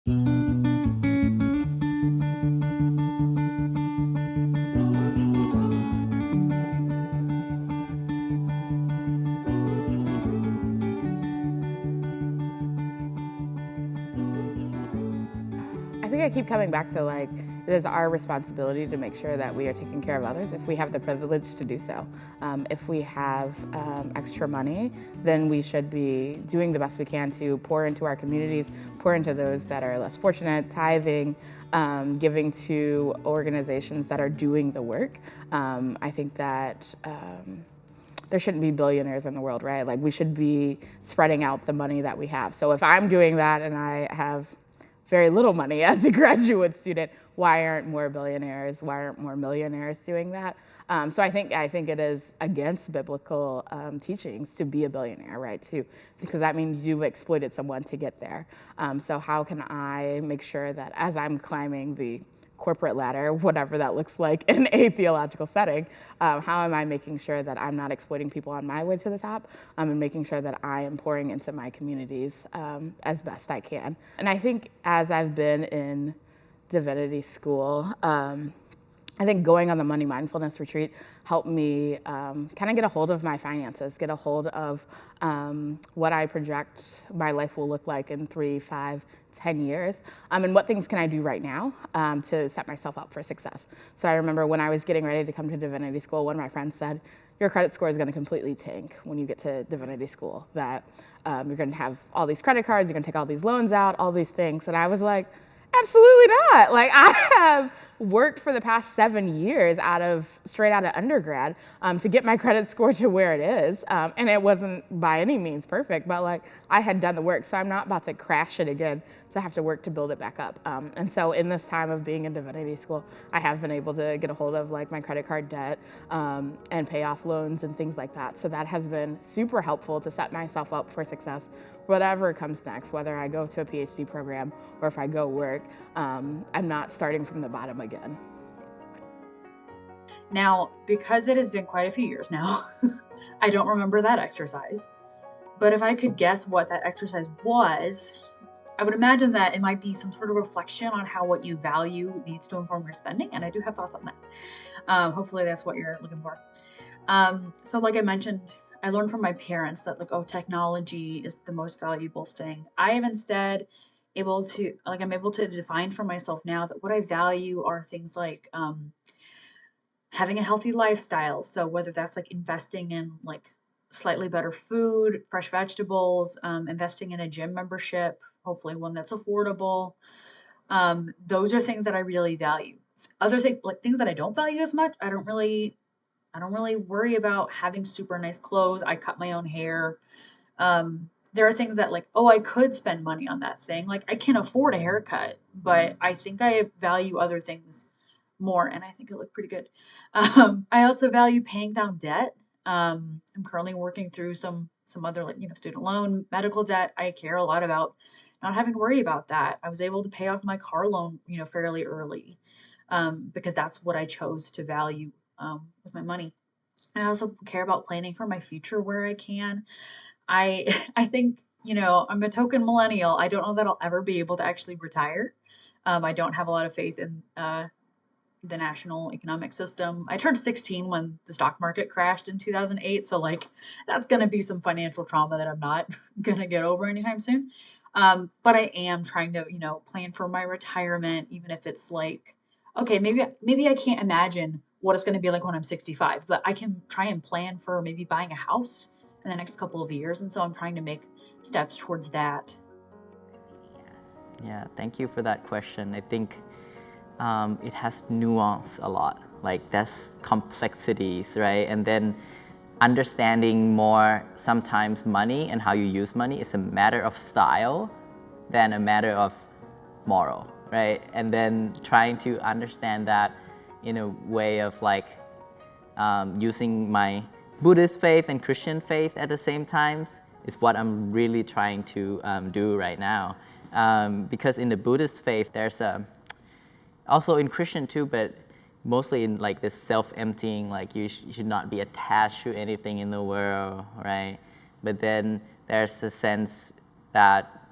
I think I keep coming back to like, it is our responsibility to make sure that we are taking care of others if we have the privilege to do so. If we have extra money, then we should be doing the best we can to pour into our communities, pour into those that are less fortunate, tithing, giving to organizations that are doing the work. I think that there shouldn't be billionaires in the world, right? Like we should be spreading out the money that we have. So if I'm doing that and I have very little money as a graduate student, why aren't more billionaires, why aren't more millionaires doing that? So I think it is against biblical teachings to be a billionaire, right? Because that means you've exploited someone to get there. So how can I make sure that as I'm climbing the corporate ladder, whatever that looks like in a theological setting, how am I making sure that I'm not exploiting people on my way to the top, and making sure that I am pouring into my communities as best I can. And I think as I've been in divinity school, I think going on the Money Mindfulness retreat helped me kind of get a hold of my finances, get a hold of what I project my life will look like in 3, 5, 10 years, and what things can I do right now to set myself up for success. So I remember when I was getting ready to come to divinity school, one of my friends said, your credit score is going to completely tank when you get to divinity school, that you're going to have all these credit cards, you're going to take all these loans out, all these things. And I was like, absolutely not. Like I have worked for the past 7 years straight out of undergrad to get my credit score to where it is. And it wasn't by any means perfect, but like I had done the work. So I'm not about to crash it again. So I have to work to build it back up. And so in this time of being in divinity school, I have been able to get a hold of like my credit card debt and pay off loans and things like that. So that has been super helpful to set myself up for success, whatever comes next, whether I go to a PhD program or if I go work, I'm not starting from the bottom again. Now, because it has been quite a few years now, I don't remember that exercise. But if I could guess what that exercise was, I would imagine that it might be some sort of reflection on how what you value needs to inform your spending. And I do have thoughts on that. Hopefully that's what you're looking for. So like I mentioned, I learned from my parents that like, oh, technology is the most valuable thing. I am instead I'm able to define for myself now that what I value are things like having a healthy lifestyle. So whether that's like investing in like slightly better food, fresh vegetables, investing in a gym membership, hopefully one that's affordable. Those are things that I really value. Other things like things that I don't value as much, I don't really worry about having super nice clothes. I cut my own hair. There are things that like, oh, I could spend money on that thing. Like I can afford a haircut, but I think I value other things more, and I think it looked pretty good. I also value paying down debt. I'm currently working through some other like student loan, medical debt. I care a lot about not having to worry about that. I was able to pay off my car loan fairly early because that's what I chose to value with my money. I also care about planning for my future where I can. I I think I'm a token millennial. I don't know that I'll ever be able to actually retire. I don't have a lot of faith in the national economic system. I turned 16 when the stock market crashed in 2008. So like that's going to be some financial trauma that I'm not going to get over anytime soon. But I am trying to, plan for my retirement, even if it's like, okay, maybe I can't imagine what it's going to be like when I'm 65, but I can try and plan for maybe buying a house in the next couple of years. And so I'm trying to make steps towards that. Yeah, thank you for that question. I think it has nuance a lot, like there's complexities, right? And then understanding more sometimes money and how you use money is a matter of style than a matter of moral, right? And then trying to understand that in a way of like using my Buddhist faith and Christian faith at the same time is what I'm really trying to do right now. Because in the Buddhist faith, there's also in Christian too, but mostly in like this self-emptying, like you should not be attached to anything in the world, right? But then there's the sense that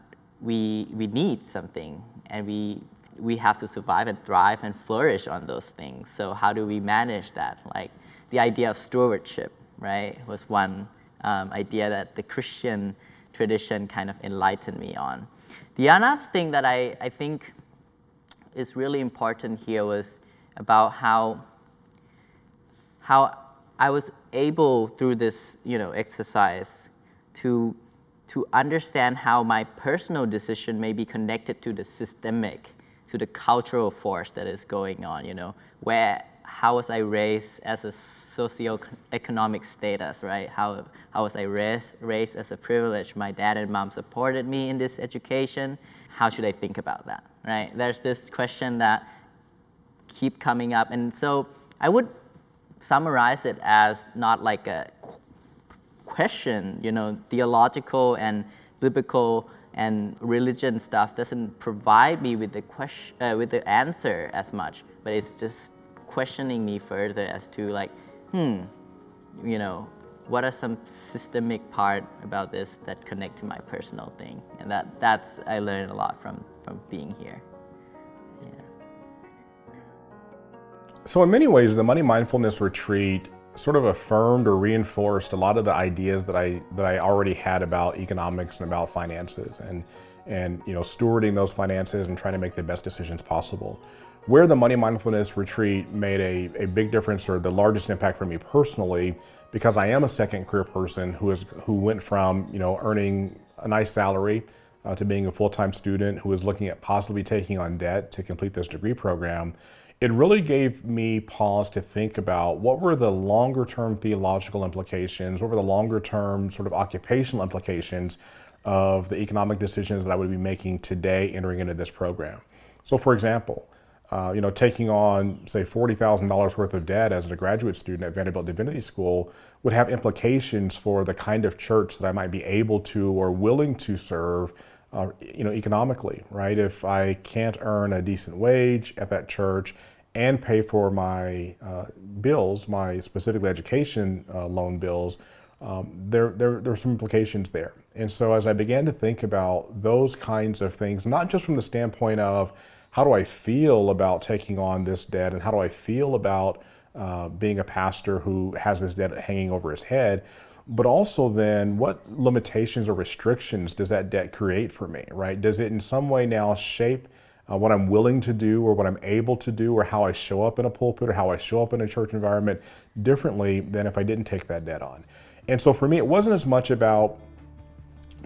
we need something, and we have to survive and thrive and flourish on those things. So how do we manage that? Like the idea of stewardship, right, was one idea that the Christian tradition kind of enlightened me on. The other thing that I think is really important here was about how I was able through this exercise to understand how my personal decision may be connected to the systemic, to the cultural force that is going on, how was I raised as a socioeconomic status, right? How was I raised as a privilege? My dad and mom supported me in this education. How should I think about that, right? There's this question that keep coming up. And so I would summarize it as not like a question, theological and biblical and religion stuff doesn't provide me with the question, with the answer as much, but it's just questioning me further as to like, what are some systemic part about this that connect to my personal thing, and that's I learned a lot from being here. Yeah. So in many ways, the Money Mindfulness retreat sort of affirmed or reinforced a lot of the ideas that I already had about economics and about finances, and stewarding those finances and trying to make the best decisions possible. Where the Money Mindfulness retreat made a big difference, or the largest impact for me personally, because I am a second career person who went from earning a nice salary to being a full-time student who was looking at possibly taking on debt to complete this degree program. It really gave me pause to think about what were the longer term theological implications, what were the longer term sort of occupational implications of the economic decisions that I would be making today entering into this program. So for example, taking on, say, $40,000 worth of debt as a graduate student at Vanderbilt Divinity School would have implications for the kind of church that I might be able to or willing to serve, economically, right? If I can't earn a decent wage at that church and pay for my bills, my specifically education loan bills, there are some implications there. And so as I began to think about those kinds of things, not just from the standpoint of how do I feel about taking on this debt, and how do I feel about being a pastor who has this debt hanging over his head, but also then what limitations or restrictions does that debt create for me, right? Does it in some way now shape what I'm willing to do, or what I'm able to do, or how I show up in a pulpit, or how I show up in a church environment differently than if I didn't take that debt on? And so for me, it wasn't as much about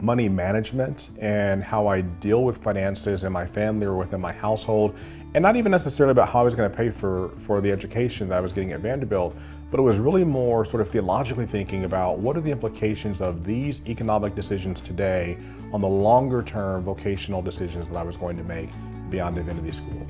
money management and how I deal with finances in my family or within my household, and not even necessarily about how I was going to pay for the education that I was getting at Vanderbilt, but it was really more sort of theologically thinking about what are the implications of these economic decisions today on the longer term vocational decisions that I was going to make beyond Divinity School.